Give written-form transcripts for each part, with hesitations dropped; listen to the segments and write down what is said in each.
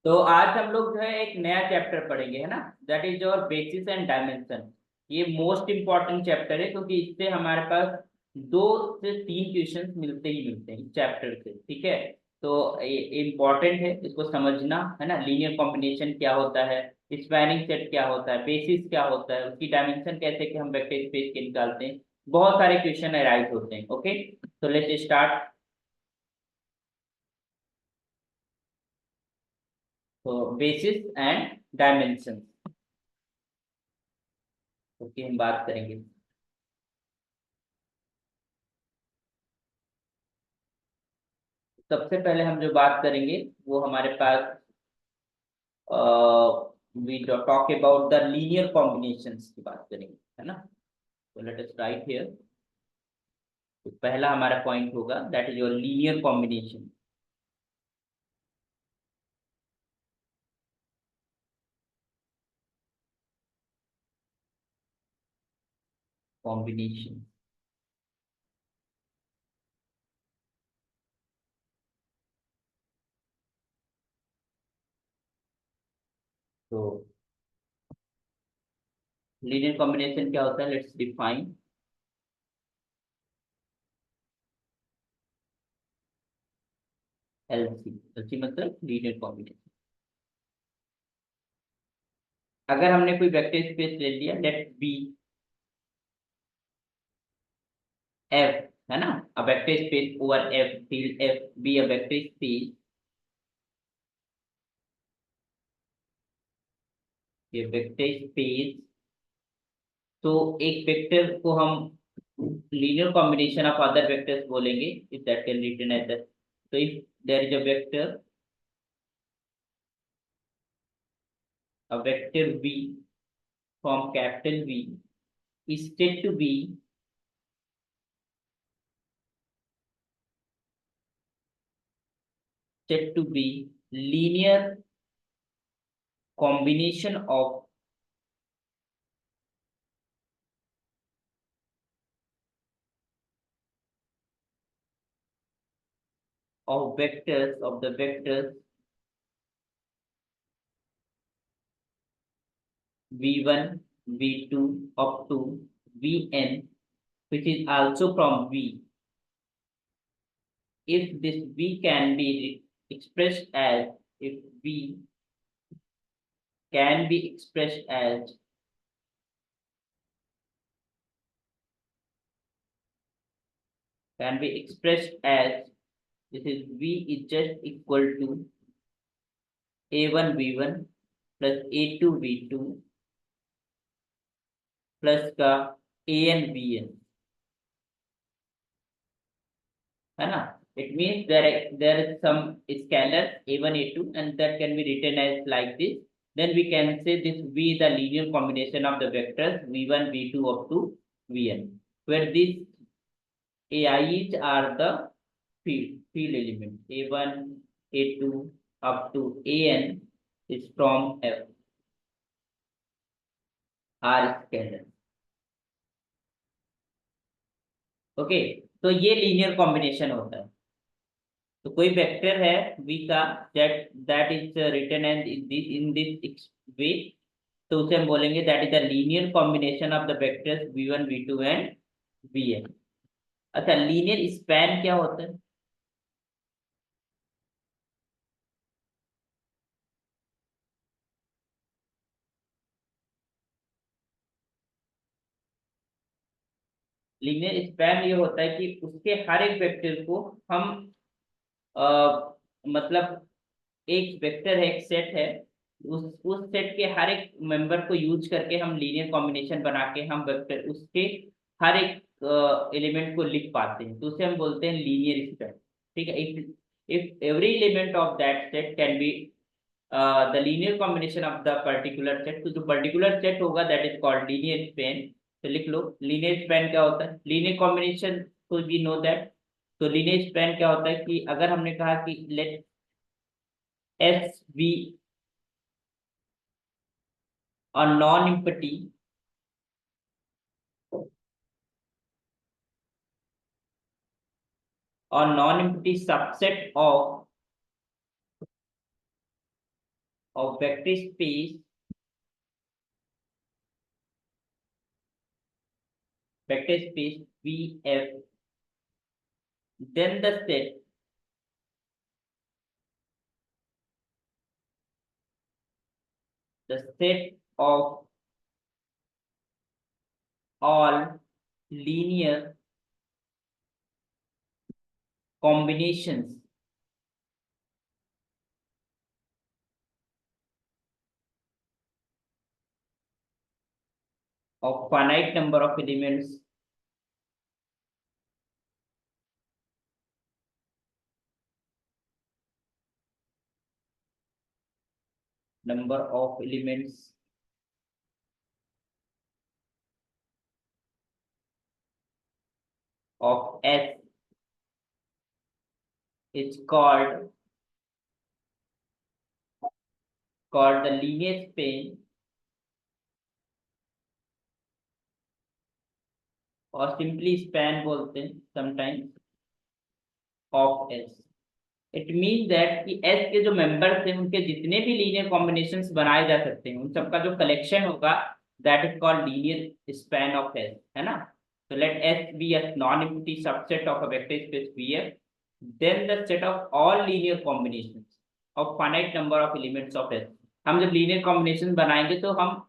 तो आज हम लोग जो है एक नया चैप्टर पढ़ेंगे, है ना। That is your basis and dimension. ये मोस्ट इंपॉर्टेंट चैप्टर है क्योंकि इससे हमारे पास 2 से 3 क्वेश्चंस मिलते ही मिलते हैं इस चैप्टर से, ठीक है। तो ये इम्पॉर्टेंट है, इसको समझना, है ना। लीनियर कॉम्बिनेशन क्या होता है, स्पैनिंग सेट क्या होता है, बेसिस क्या होता है, उसकी डायमेंशन कैसे कि हम वेक्टर स्पेस के निकालते हैं। बहुत सारे क्वेश्चन अराइज होते हैं। ओके, तो लेट्स स्टार्ट। तो बेसिस एंड डायमेंशन, ओके, हम बात करेंगे। सबसे पहले हम जो बात करेंगे वो हमारे पास we talk about the linear combinations की बात करेंगे, है ना। तो लेट अस राइट हियर। तो पहला हमारा पॉइंट होगा that is your linear combination. Combination, तो लीनियर कॉम्बिनेशन क्या होता है, लेट्स डिफाइन। एलसी, एलसी मतलब लीनियर कॉम्बिनेशन। अगर हमने कोई वेक्टर स्पेस ले लिया, लेट बी एफ, है ना, a vector space over F, field F B a vector space, ये वेक्टर स्पेस। तो एक वेक्टर को हम linear combination of other vectors बोलेंगे, if that can written as that. तो if there is a vector v from capital V is said to be linear combination of vectors of the vectors v1 v2 up to vn, which is also from V, if this V can be expressed as, if V can be expressed as, can be expressed as, this is V is just equal to a1 v1 plus a2 v2 plus का an bn, है ना। It means there is some scalar a1 a2 and that can be written as like this. Then we can say this V is the linear combination of the vectors v1 v2 up to vn, where these ai's are the field element a1 a2 up to an is from f, r scalar। Okay, तो ये linear combination होता है। तो कोई vector है v का, that that is written and in this way, तो उसे हम बोलेंगे that is the linear combination of the vectors v1 v2 and vn। अच्छा, लीनियर स्पैन क्या होता है। लीनियर स्पैन ये होता है कि उसके हर एक वेक्टर को हम मतलब एक वेक्टर है, एक सेट है, उस सेट के हर एक मेंबर को यूज करके हम लीनियर कॉम्बिनेशन बना के हम वेक्टर उसके हर एक एलिमेंट को लिख पाते हैं, तो उसे हम बोलते हैं लीनियर स्पैन। ठीक है, if if every element of that set can be the linear combination of the particular set, तो जो पर्टिकुलर सेट होगा that is called linear span. तो लिख लो लीनियर स्पैन क्या होता है, लीनियर कॉम्बिनेशन, तो वी नो दैट। तो लीनियर स्पैन क्या होता है कि अगर हमने कहा कि लेट एस बी और नॉन एम्पटी, और non empty subset of of vector space VF, then the set of all linear combinations of finite number of elements of S is called the linear span, और simply span बोलते हैं sometimes, of S. It mean that कि S के जो members हैं उनके जितने भी लीनियर कॉम्बिनेशंस बनाए जा सकते हैं उन सबका जो कलेक्शन होगा that is called linear span of S, है ना। तो let S be a non empty subset of a vector space VF, then the set of all linear combinations of finite number of elements of S. हम जब linear combination बनाएंगे तो हम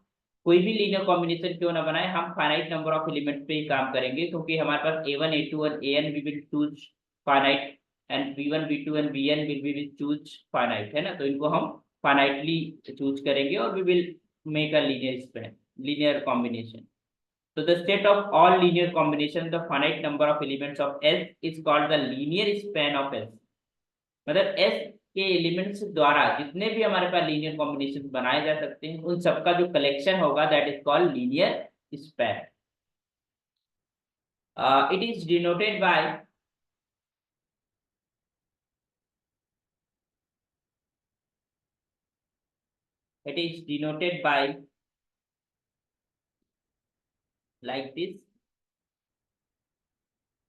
कोई भी लीनियर कॉम्बिनेशन क्यों ना बनाए, हम फाइनाइट नंबर ऑफ एलिमेंट्स पे ही काम करेंगे, क्योंकि हमारे पास a1 a2 और an we will choose finite and v1 v2 and vn will be choose finite, है ना। तो इनको हम फाइनाइटली चूज करेंगे और we will make a linear span, linear combination. So the set of all linear combinations, the finite number of elements of S is called the linear span of S। मतलब S के elements द्वारा जितने भी हमारे पास linear combination बनाए जा सकते हैं उन सबका जो कलेक्शन होगा that is called linear span. It is denoted by it is denoted by like this,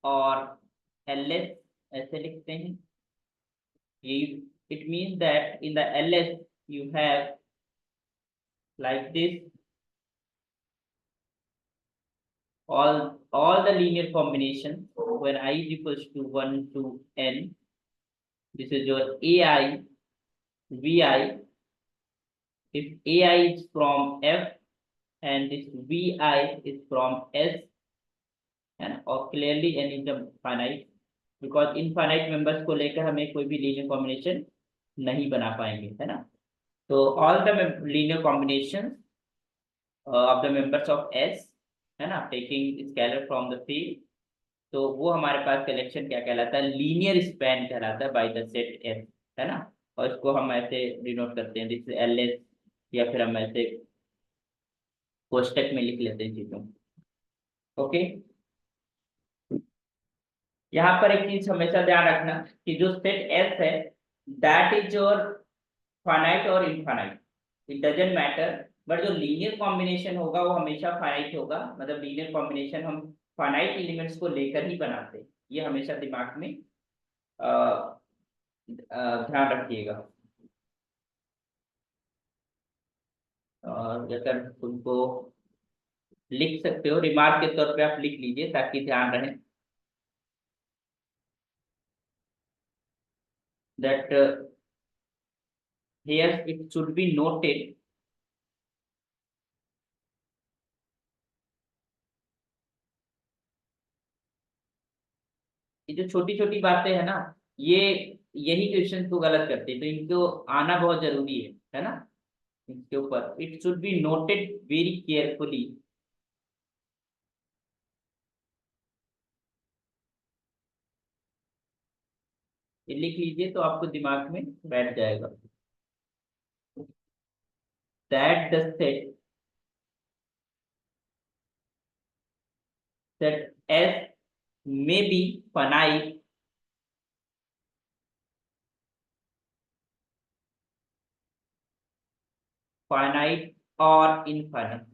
और ls ऐसे लिखते हैं। ये it means that in the ls you have like this all the linear combination when I is equals to 1 to n. This is your ai vi, if ai is from f and this vi is from s, and or clearly n is the finite because infinite members को लेकर हमें कोई भी linear combination नहीं बना पाएंगे, है ना। तो all the linear combination of the members of S, है ना, taking scalar from the field, तो वो हमारे पास कलेक्शन क्या कहलाता है, लीनियर स्पैन कहलाता है बाय द सेट एस, है ना। और इसको हम ऐसे डिनोट करते हैं दिस एल एस, या फिर हम ऐसे कोष्टक में लिख लेते हैं चीजों। ओके, यहाँ पर एक चीज हमेशा ध्यान रखना कि जो सेट एस है दैट इज योर फाइनाइट और infinite, it doesn't matter, but जो लीनियर कॉम्बिनेशन होगा वो हमेशा फाइनाइट होगा। मतलब लीनियर कॉम्बिनेशन हम फाइनाइट एलिमेंट्स को लेकर ही बनाते हैं, ये हमेशा दिमाग में ध्यान रखिएगा। और अगर उनको लिख सकते हो रिमार्क के तौर पे आप लिख लीजिए ताकि ध्यान रहे that here it should be noted ये जो छोटी छोटी बातें है ना, ये यही क्वेश्चन को गलत करते हैं, तो इनको आना बहुत जरूरी है ना। इसके ऊपर it should be noted very carefully. ये लिख लीजिए तो आपको दिमाग में बैठ जाएगा that the set S may be finite or infinite,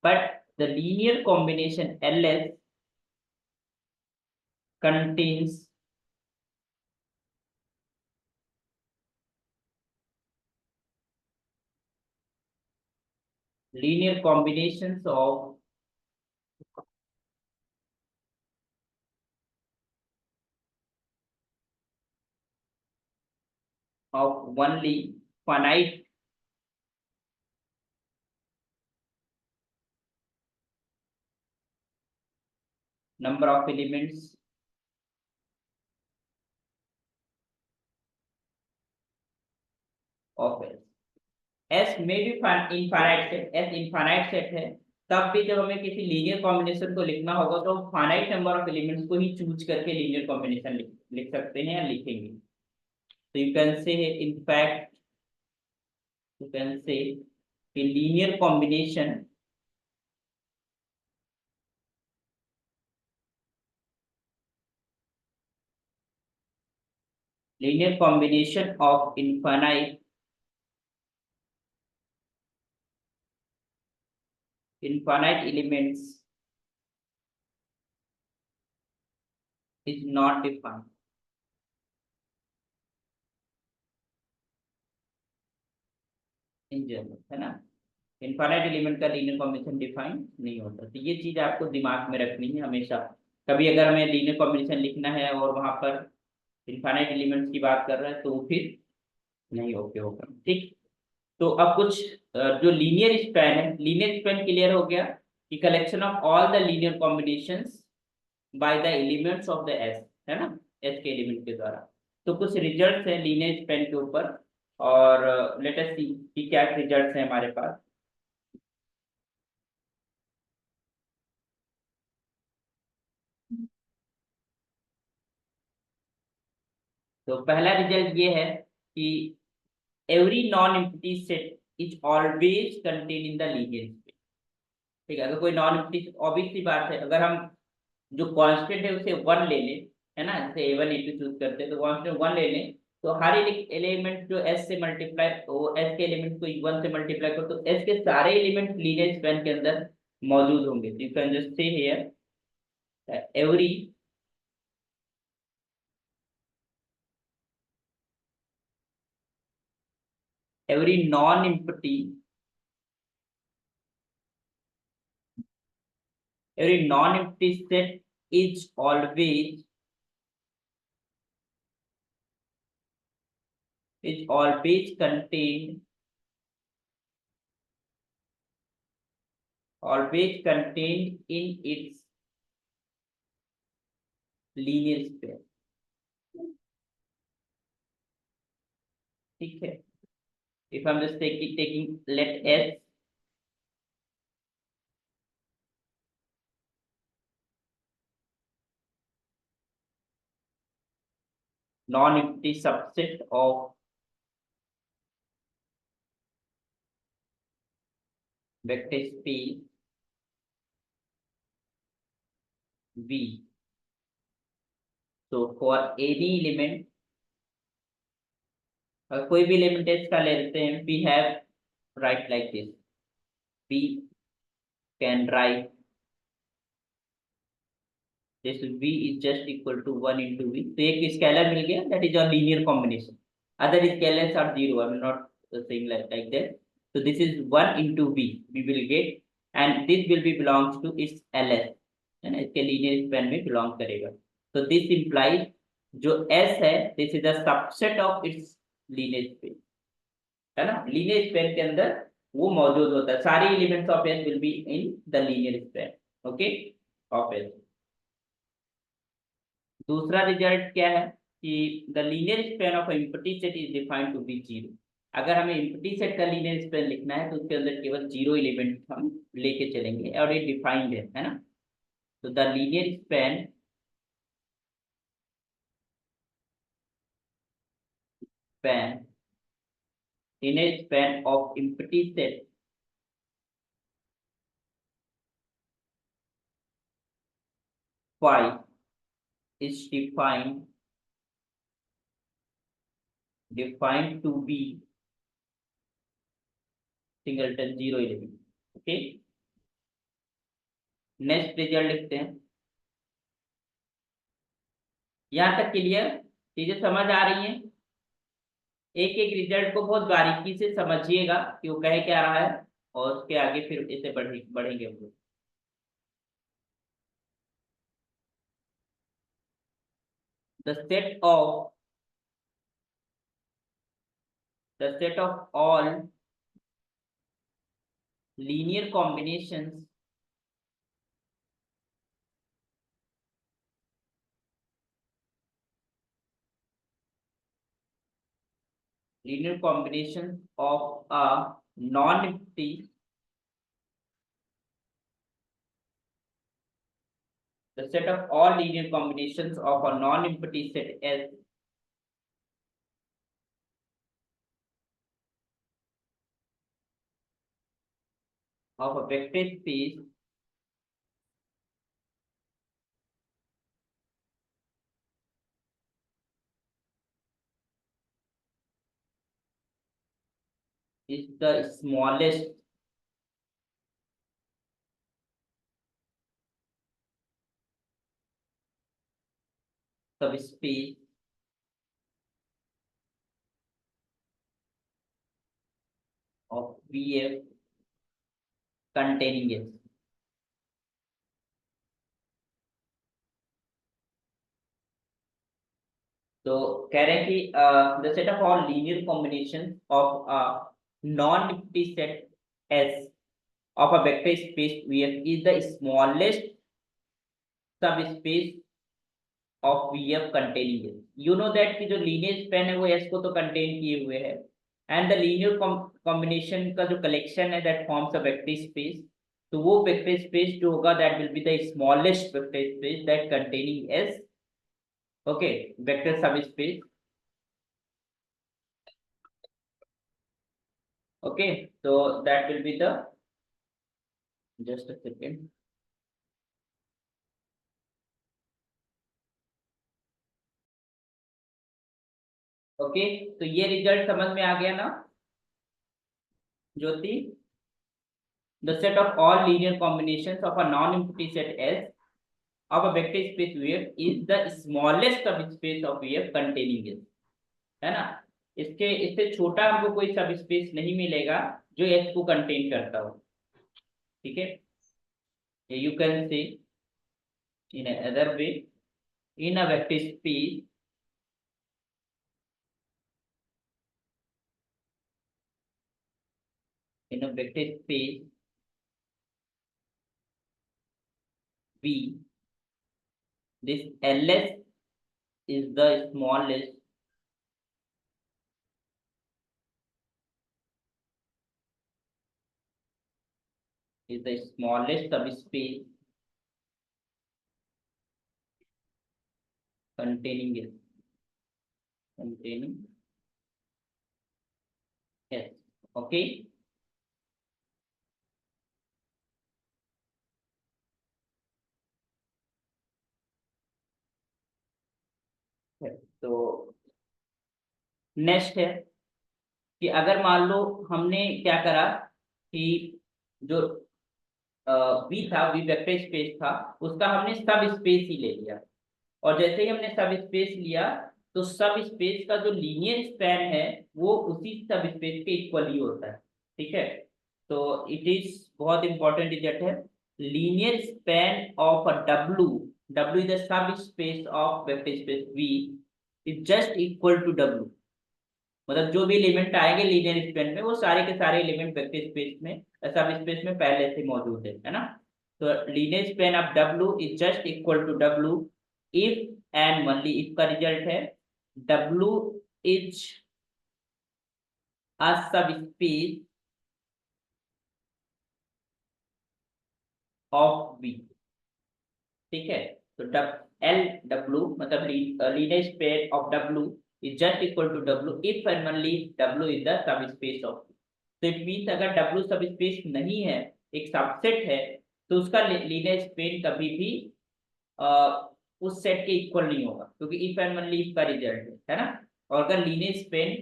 but the linear combination ls contains linear combinations of only finite number of elements of S. S में भी infinite set, S infinite set है, तब भी जब हमें किसी linear combination को लिखना होगा तो फाइनाइट नंबर ऑफ एलिमेंट्स को ही चूज करके लीनियर कॉम्बिनेशन लिख सकते हैं या लिखेंगे। तो you can say in fact you can say linear combination of infinite elements is not defined in general, है ना। इनफाइनाइट एलिमेंट का लीनियर कॉम्बिनेशन डिफाइन नहीं होता, तो ये चीज आपको दिमाग में रखनी है हमेशा। कभी अगर हमें लीनियर कॉम्बिनेशन लिखना है और वहां पर इनफाइनाइट एलिमेंट्स की बात कर रहा है तो फिर नहीं ओके होगा, ठीक। तो अब कुछ जो लीनियर स्पैन है, लीनियर स्पैन क्लियर हो गया कि collection of all the linear combinations by the elements of the S, है ना, एस के एलिमेंट के द्वारा। तो कुछ रिजल्ट्स हैं लीनियर स्पैन के ऊपर, और लेट अस सी कि क्या रिजल्ट्स हैं हमारे पास। तो पहला रिजल्ट ये है कि every non empty set is always contain in the linear space. ठीक है, अगर कोई नॉन एम्प्टी, ऑब्वियस सी बात है, अगर हम जो कांस्टेंट है उसे वन ले लें, है ना, जैसे ए वन ए टू चूज करते हैं तो कांस्टेंट वन ले लें, तो हर एक एलिमेंट जो एस से मल्टीप्लाई, वो एस के एलिमेंट को वन से मल्टीप्लाई करो तो एस के सारे एलिमेंट लीनियर स्पेन के अंदर मौजूद होंगे। You can just say here every every non-empty every non-empty set is always contained in its linear space। ठीक है, if I'm just taking let S non-empty subset of vector space V, so for any element, कोई भी element S का ले लेते हैं, we have write like this, we can write this v is just equal to 1 into v, तो एक scalar मिल गया, that is a linear combination, other scalars are zero, I am not saying like that, so this is 1 into v we will get, and this will be belongs to its ls, है ना, इसके linear span में belong करेगा। तो this implies जो s है, this is the subset of its linear span, है ना, लीनियर स्पेन के अंदर वो मौजूद होता है, सारे elements of s will be in the linear span, okay, of s। दूसरा रिजल्ट क्या है कि the linear span of empty set is defined to be zero. अगर हमें एम्प्टी सेट का लीनियर स्पेन लिखना है तो उसके अंदर केवल जीरो एलिमेंट हम लेके चलेंगे, और ये डिफाइंड है ना। तो the linear span linear span of empty set phi is defined to be singleton zero element, okay. Next result लिखते हैं, यहां तक क्लियर, चीजें समझ आ रही हैं। एक एक रिजल्ट को बहुत बारीकी से समझिएगा कि वो कह क्या रहा है। और उसके आगे फिर इसे बढ़ेंगे हम लोग। The set of the set of all linear combinations of a non-empty the set of all linear combinations of a non-empty set S of a vector space is the smallest subspace of VF containing S। तो कह रहे हैं कि the set of all linear combinations of a non-empty set S of a vector space VF is the smallest subspace of VF containing S। You know that कि जो linear span है वो S को तो कंटेन किए हुए है, and the linear combination का जो कलेक्शन है that forms a vector space. तो वो वेक्टर स्पेस जो होगा that will be the smallest vector space that containing S। Okay, vector सब स्पेस। ओके, तो that will be the just a second. Okay, तो ये रिजल्ट समझ में आ गया ना ज्योति? The set of all linear combinations of a non-empty set S of a vector space VF is the smallest subspace of VF containing S। है ना? इसके इससे छोटा हमको कोई सबस्पेस नहीं मिलेगा जो S को कंटेन करता हो। ठीक है, you can say in other way in a vector space in a vector space V, this LS is the smallest subspace containing S, containing S। Okay, तो नेक्स्ट है कि अगर मान लो हमने क्या करा कि जो वी था, वी वेक्टर स्पेस था, उसका हमने सब स्पेस ही ले लिया। और जैसे ही हमने सब स्पेस लिया तो सब स्पेस का जो लीनियर स्पैन है वो उसी सब स्पेस के इक्वल ही होता है। ठीक है, तो इट इज बहुत इंपॉर्टेंट रिजल्ट है। Linear span of a W, W is the subspace of vector space V is just equal to W. मतलब जो भी एलिमेंट आएंगे लीनियर स्पेन में वो सारे के सारे एलिमेंट वेक्टर स्पेस में सब स्पेस में पहले से मौजूद है ना? तो linear span of W is just equal to W if and only if का रिजल्ट है W is a subspace of V. ठीक है, तो एल डब्ल्यू मतलब linear span of W is just equal to W if and only W is the subspace of. तो it means अगर W subspace नहीं है, एक subset है, तो उसका लीनियर स्पेन कभी भी उस सेट के इक्वल नहीं होगा, क्योंकि इफ एंड ओनली इफ का रिजल्ट है ना? और अगर लीनियर स्पेन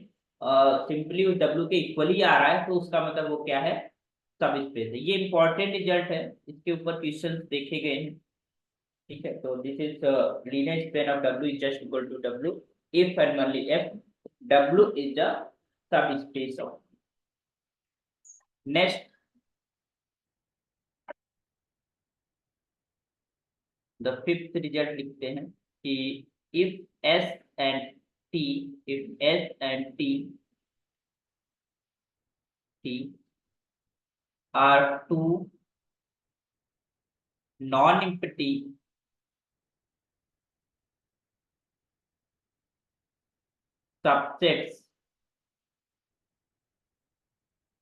सिंपली उस डब्ल्यू के इक्वल ही आ रहा है तो उसका मतलब वो क्या है? सब स्पेस है। ये इंपॉर्टेंट रिजल्ट है, इसके ऊपर क्वेश्चंस देखे गए हैं। ठीक है, तो this is linear span of W is just equal to W if and only if W is the subspace of. Next the fifth result लिखते हैं कि if S and T, if S and T are two non empty subsets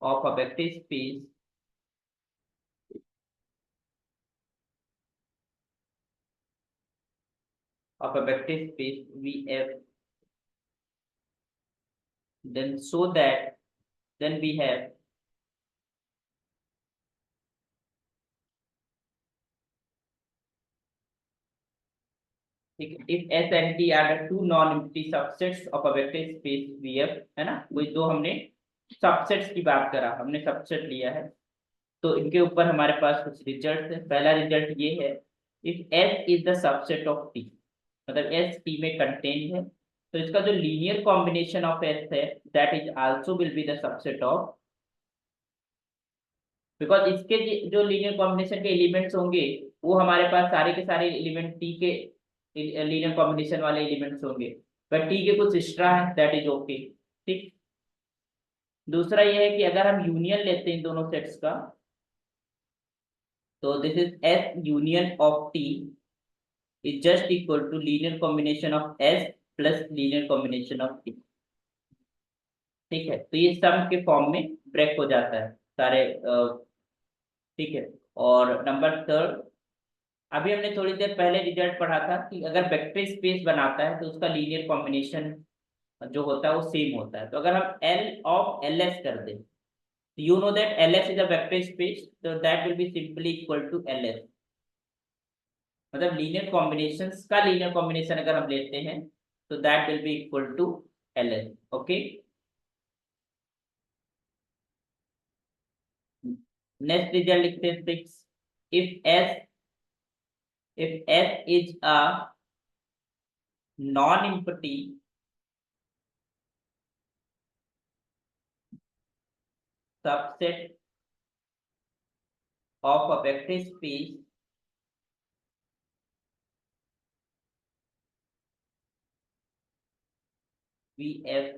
of a vector space VF, then so that then we have if S and T are the two non-empty subsets of a vector space VF, है ना, वही दो हमने subsets की बात करा, हमने subset लिया है, तो इनके ऊपर हमारे पास कुछ रिजल्ट है। पहला रिजल्ट ये है, if S is the subset of T, मतलब S T में कंटेन है, तो इसका जो लीनियर कॉम्बिनेशन ऑफ S है that is also will be the subset of, because इसके जो लीनियर कॉम्बिनेशन के एलिमेंट्स होंगे वो हमारे पास सारे के सारे एलिमेंट टी के लीनियर कॉम्बिनेशन वाले एलिमेंट्स होंगे, बट टी के कुछ एक्स्ट्रा है, दैट इज ओके। ठीक, दूसरा ये है कि अगर हम यूनियन लेते हैं इन दोनों सेट्स का, तो this is S union of T is just equal to linear combination of S plus linear combination of T. ठीक है, तो ये सम के फॉर्म में ब्रेक हो जाता है सारे। ठीक है, और नंबर थर्ड, अभी हमने थोड़ी देर पहले रिजल्ट पढ़ा था कि अगर वेक्टर स्पेस बनाता है तो उसका लीनियर कॉम्बिनेशन जो होता है वो सेम होता है। तो अगर हम L ऑफ LS कर दें, you know that LS is a vector space, तो that will be simply equal to LS, मतलब लीनियर कॉम्बिनेशंस का लीनियर कॉम्बिनेशन अगर हम लेते हैं तो that will be equal to LS। Okay, next result लिखते हैं 6, if S is a non-empty subset of a vector space VF,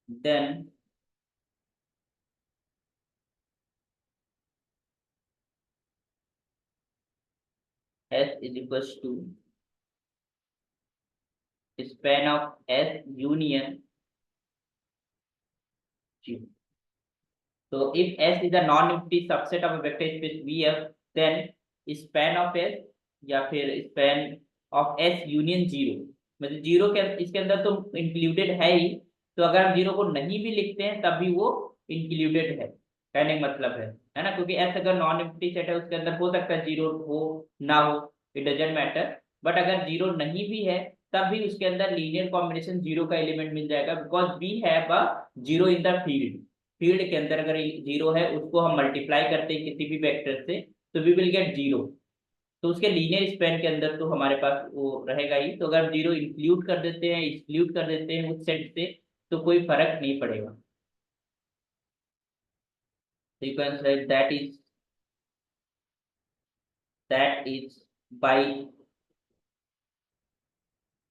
then S is equals to span of S union Q. So if S is a non-empty subset of a vector space VF, then span of S या फिर span of S union zero, मतलब zero के इसके अंदर तो included है ही, तो अगर हम जीरो को नहीं भी लिखते हैं तब भी वो इंक्लूडेड है, कहने का मतलब है ना, क्योंकि S अगर नॉन एम्प्टी सेट है उसके अंदर हो सकता है जीरो हो ना हो, इट डजेंट मैटर, बट अगर जीरो नहीं भी है तब भी उसके अंदर लीनियर कॉम्बिनेशन जीरो का एलिमेंट मिल जाएगा, because we have a zero in the field. Field के अंदर अगर जीरो है उसको हम मल्टीप्लाई करते हैं किसी भी वेक्टर से, तो वी विल गेट जीरो, तो उसके लीनियर स्पेन के अंदर तो हमारे पास वो रहेगा ही। तो अगर जीरो इंक्लूड कर देते हैं एक्सक्लूड कर देते हैं उस सेट से तो कोई फर्क नहीं पड़ेगा। So you can say that is by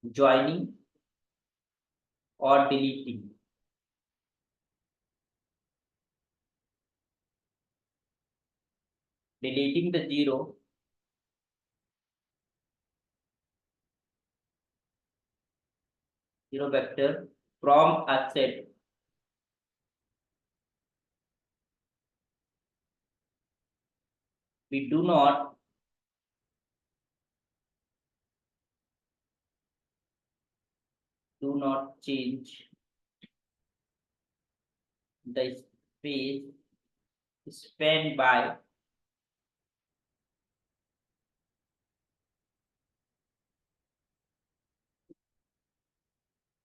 joining or deleting the zero vector from a set, we do not change the space spanned by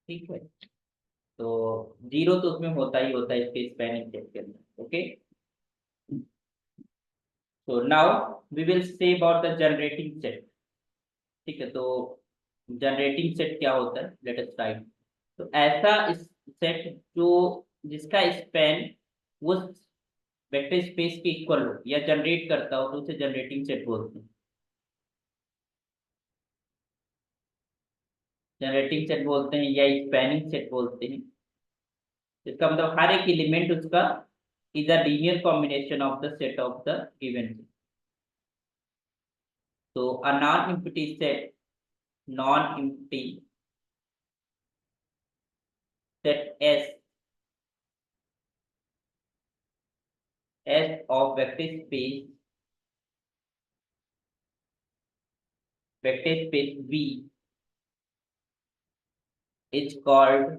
ठीक है, तो जीरो तो उसमें होता ही होता है इसके स्पैनिंग सेट के अंदर। Okay, so now we will say about the generating set। ठीक है, तो जनरेटिंग सेट क्या होता है, लेट अस राइट। तो ऐसा इस सेट जो जिसका स्पैन वो वेक्टर स्पेस के इक्वल हो या जनरेट करता हो तो उसे जनरेटिंग सेट बोलते हैं। जनरेटिंग सेट बोलते हैं या स्पैनिंग सेट बोलते हैं। इसका मतलब हर एक एलिमेंट उसका is a linear combination of the set of the given. तो a non-empty set, non-empty set S of vector space V is called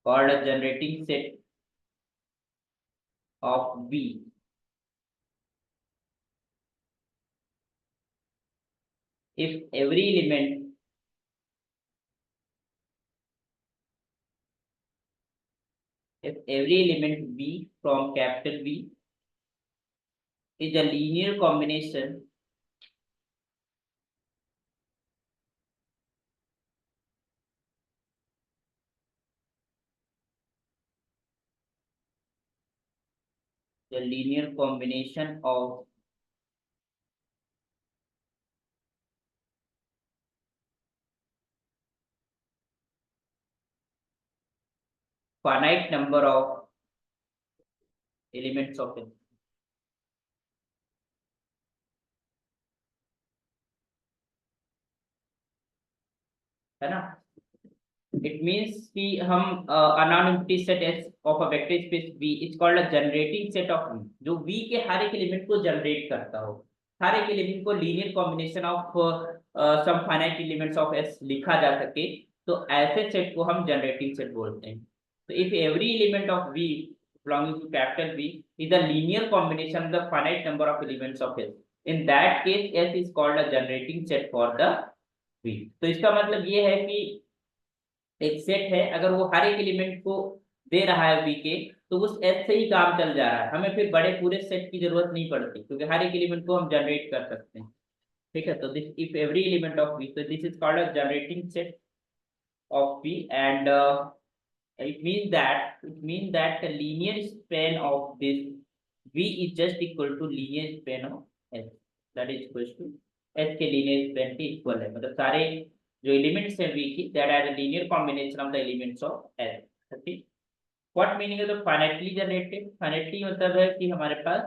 a generating set of V if every element V from capital V is a linear combination of finite number of elements of it, है ना। It means कि हम non empty set S of a vector space V is called a generating set of V, जो V के हर एक element को generate करता हो, हर एक एलिमेंट को linear combination of some finite elements of S लिखा जा सके, तो ऐसे सेट को हम जनरेटिंग सेट बोलते हैं। तो if every element of V belonging to capital V is a linear combination of the finite number of elements of S, in that case S is called a generating set for the V। तो इसका मतलब ये है कि एक set है, अगर वो हर एक एलिमेंट को दे रहा है वी के, तो उस एस से ही काम चल जा रहा है, हमें फिर बड़े पूरे सेट की जरूरत नहीं पड़ती, क्योंकि हर एक एलिमेंट को हम जनरेट कर सकते हैं। ठीक है, तो this if every element of V, तो this is called a generating set of V, and it means that the linear span of this v is just equal to linear span of s, that is equals to s के linear span के equal है, मतलब सारे जो elements हैं v की, that are a linear combination of the elements of s। Okay, what meaning है तो फाइनाइटली जनरेटेड, फाइनाइटली मतलब है कि हमारे पास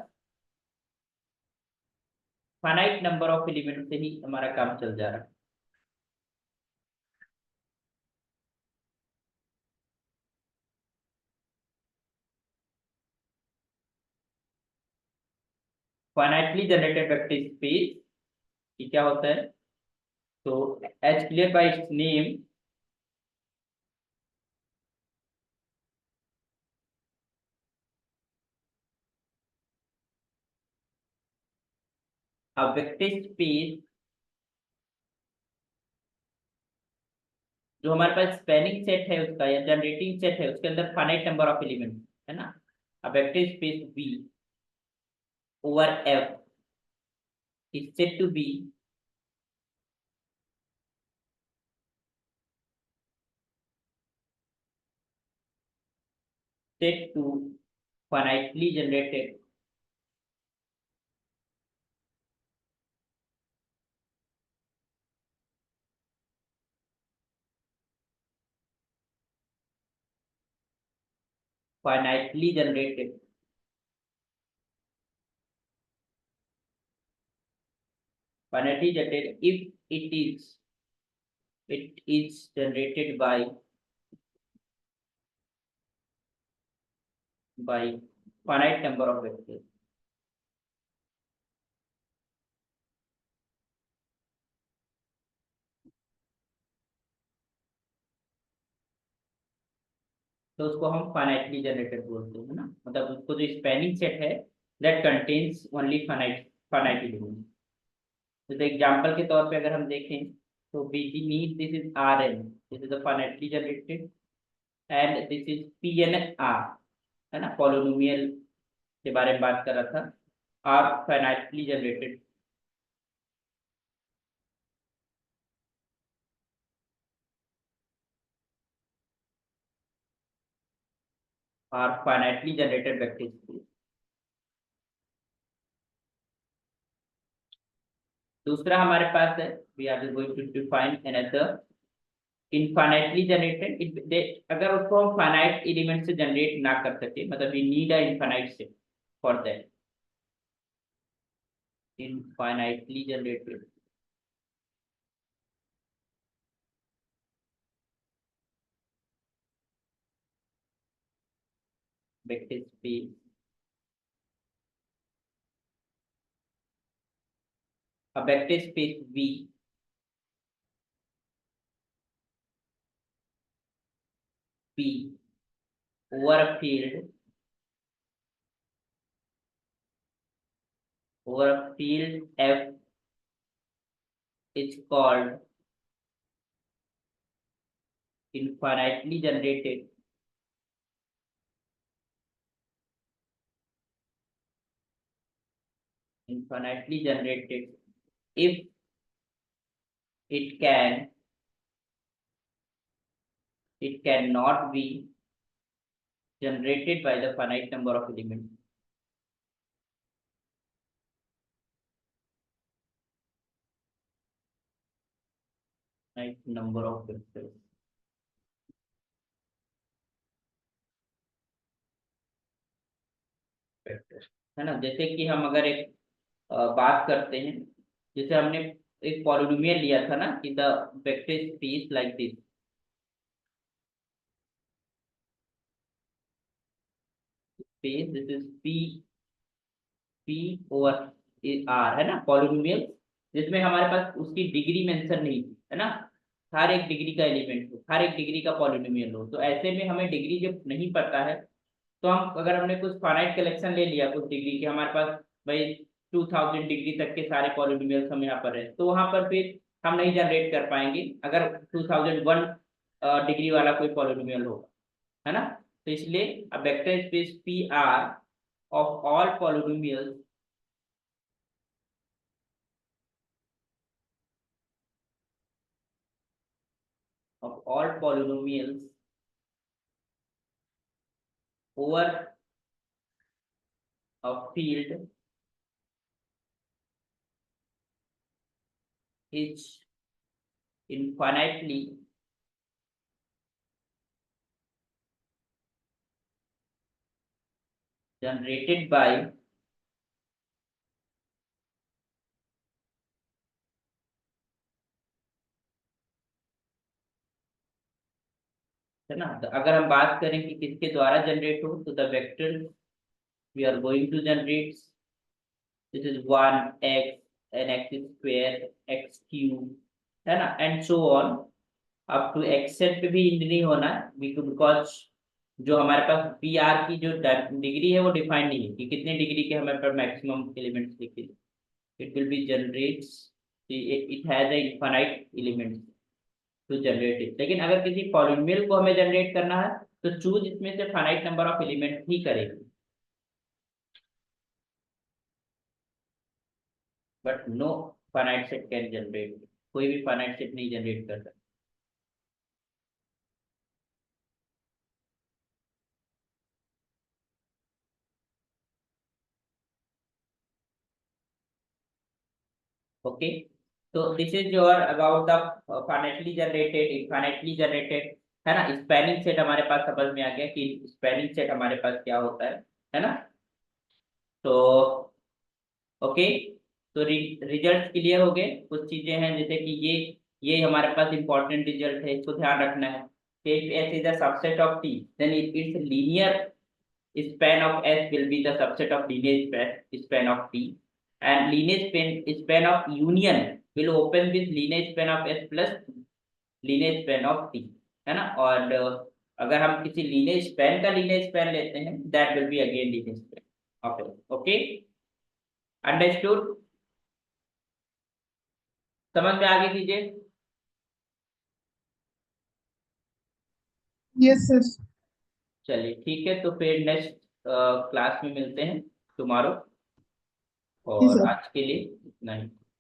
फाइनाइट नंबर ऑफ एलिमेंट से ही हमारा काम चल जा रहा है। फाइनाइटली जनरेटेड वेक्टर स्पेस की क्या होता है, तो as clear by its name, a vector space जो हमारे पास स्पैनिंग सेट है उसका या जनरेटिंग सेट है, उसके अंदर फाइनाइट नंबर ऑफ एलिमेंट है ना, a vector space V over F is said to be said to finitely generated finitely generated finitely generated if it is generated by finite number of vectors। तो उसको हम finitely generated बोलते हैं ना, मतलब उसको जो स्पैनिंग सेट है that contains only finite element. जैसे एग्जांपल के तौर पे अगर हम देखें तो बीजी mean this is R N, this is the finitely generated, and this is P N R, है ना, पॉलिनोमियल के बारे में बात कर रहा था, are finitely generated. Are finitely generated vector space. दूसरा हमारे पास है, we are going to define another infinitely generated. अगर उसको हम फाइनाइट एलिमेंट से जनरेट ना कर सके, मतलब we need a infinite set for that. Infinitely generated vector space, a vector space V over a field F is called infinitely generated if it can it cannot be generated by the finite number of elements. Finite number of vectors, है ना। जैसे कि हम अगर एक बात करते हैं, जैसे हमने एक पॉलिनोमियल लिया था ना कि the vector space like this, space this is P over R, है ना, पॉलिनोमियल जिसमें हमारे पास उसकी डिग्री मेंशन नहीं थी, है ना। हर एक डिग्री का एलिमेंट हो, हर एक डिग्री का पॉलिनोमियल हो, तो ऐसे में हमें डिग्री जब नहीं पता है, तो हम अगर हमने कुछ फाइनाइट कलेक्शन ले लिया कुछ डिग्री के, हमारे पास भाई 2000 डिग्री तक के सारे पॉलिनोमियल्स हम यहाँ पर है, तो वहां पर फिर हम नहीं जनरेट कर पाएंगे अगर 2001 डिग्री वाला कोई पॉलिनोमियल होगा, है ना। तो इसलिए अब vector space P R of all polynomials over a field is infinitely generated by है ना। तो अगर हम बात करें कि किसके द्वारा जनरेट हो, तो the vector V are going to generate, this is 1 x and x square x cube, है ना, and so on up to x set पे भी नहीं होना है बिकॉज जो हमारे पास पी आर की जो डिग्री है वो डिफाइंड नहीं है कि कितने डिग्री के हमारे पास मैक्सिमम एलिमेंट्स लिखे। It will be generates, it has a infinite elements to generate it. लेकिन अगर किसी पॉलिनोमियल को हमें जनरेट करना है तो चूज इसमें से फाइनाइट नंबर ऑफ एलिमेंट ही करेगी, but no finite set can generate, कोई भी फाइनाइट सेट नहीं जनरेट कर सकता। ओके, तो this is your about the finitely generated infinitely generated, है ना। स्पैनिंग सेट हमारे पास समझ में आ गया कि स्पैनिंग सेट हमारे पास क्या होता है ना। तो ओके, तो रिजल्ट क्लियर हो गए। कुछ चीजें हैं जैसे कि ये हमारे पास इंपॉर्टेंट रिजल्ट है, इसको ध्यान रखना है। if S is a subset of T, then its linear span of S will be the subset of linear span of T, and linear span of union will open with linear span of S plus linear span of T, है ना। और अगर हम किसी linear span का linear span लेते हैं, that will be again linear span of S। okay, understood, समझ में आगे चीजें। Yes sir. चलिए ठीक है, तो फिर नेक्स्ट क्लास में मिलते हैं टुमारो, जी और सर। आज के लिए इतना ही।